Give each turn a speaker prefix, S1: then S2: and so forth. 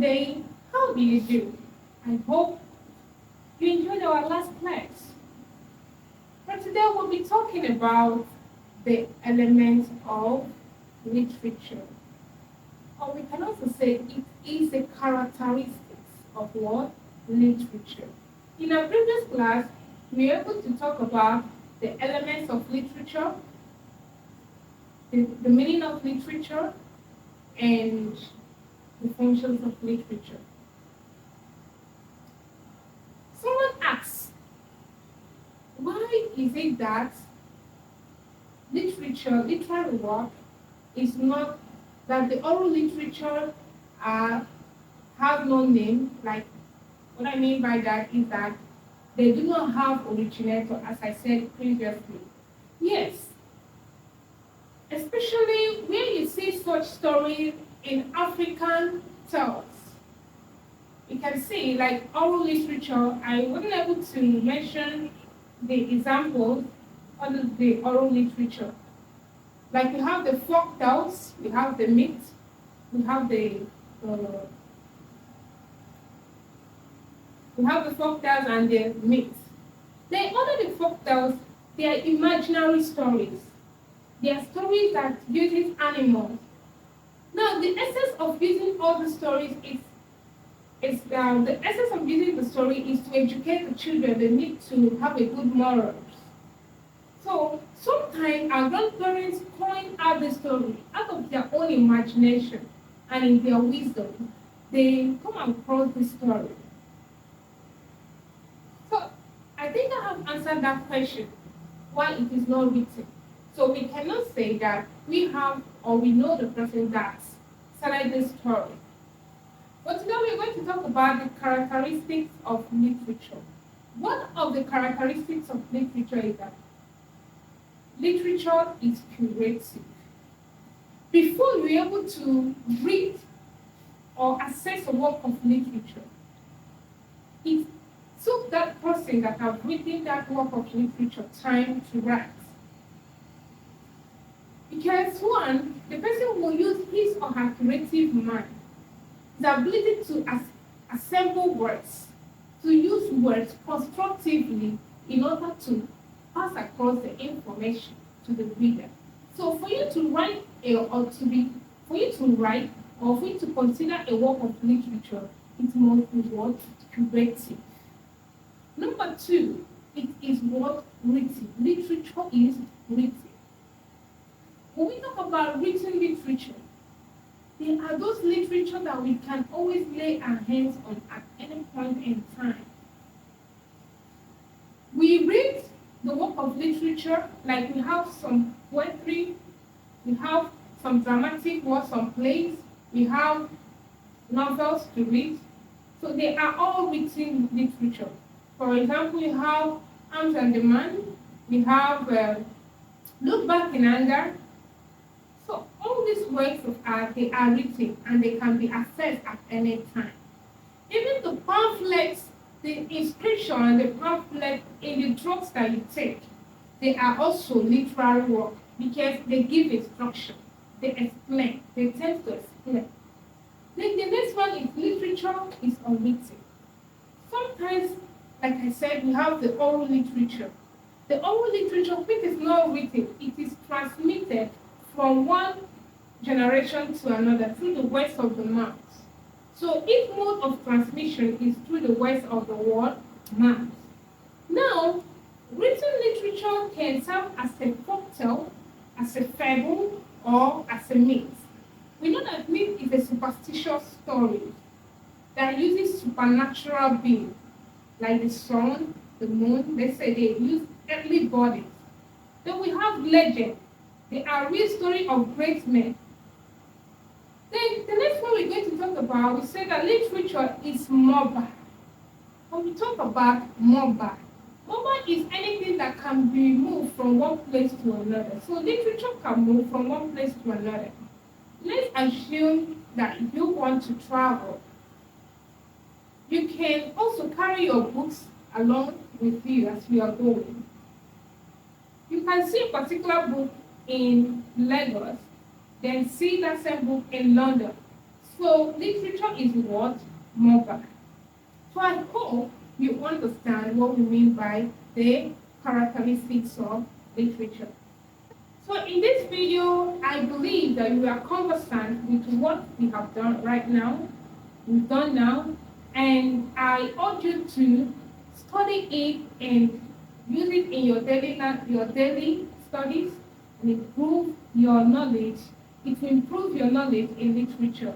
S1: today. How do you do? I hope you enjoyed our last class. For today, we'll be talking about the elements of literature. Or we can also say it is the characteristics of what? Literature. In our previous class, we were able to talk about the elements of literature, the meaning of literature, and the functions of literature. Someone asks, why is it that literary work, is not that the oral literature have no name? Like, what I mean by that is that they do not have originator, as I said previously. Yes, especially when you see such stories in African tales. You can see, like oral literature, I wasn't able to mention the examples of the oral literature. Like we have the folk tales, we have the myths, we have the folk tales and the myths. Then under the folk tales, they are imaginary stories. They are stories that uses animals. Now, the essence of using all the stories the essence of using the story is to educate the children. They need to have a good morals. So sometimes our grandparents coin out the story out of their own imagination and in their wisdom. They come across the story. So I think I have answered that question, why it is not written. So we cannot say that we have or we know the person that started this story. But today we're going to talk about the characteristics of literature. One of the characteristics of literature is that literature is curative. Before you're able to read or assess a work of literature, it took that person that have written that work of literature time to write. Because one, the person will use his or her creative mind, the ability to assemble words, to use words constructively in order to pass across the information to the reader. So for you to write for you to write or for you to consider a work of literature, it must be what? Creative. Number two, it is what? Written. Literature is written. When we talk about written literature, there are those literature that we can always lay our hands on at any point in time. We read the work of literature, like we have some poetry, we have some dramatic works, some plays, we have novels to read. So they are all written literature. For example, we have Arms and Demand, we have Look Back in Anger. So all these works of art, they are written and they can be accessed at any time. Even the pamphlets, the inscription and the pamphlet in the drugs that you take, they are also literary work because they give instruction, they explain, they tend to explain. Then the next one is literature is unwritten. Sometimes, like I said, we have the oral literature. The oral literature, which is not written, it is transmitted from one generation to another through the words of the mouth. So each mode of transmission is through the words of the word mouth. Now, written literature can serve as a folktale, as a fable, or as a myth. We know that myth is a superstitious story that uses supernatural beings, like the sun, the moon. They say they use earthly bodies. Then we have legend. They are real story of great men. Then the next one we're going to talk about, we say that literature is mobile. When we talk about mobile is anything that can be moved from one place to another. So literature can move from one place to another. Let's assume that if you want to travel, you can also carry your books along with you as you are going. You can see a particular book in Lagos, then see that same book in London. So literature is what? Mobile. So I hope you understand what we mean by the characteristics of literature. So in this video, I believe that you are conversant with what we have done right now, we've done now, and I urge you to study it and use it in your daily studies and improve your knowledge. It will improve your knowledge in literature.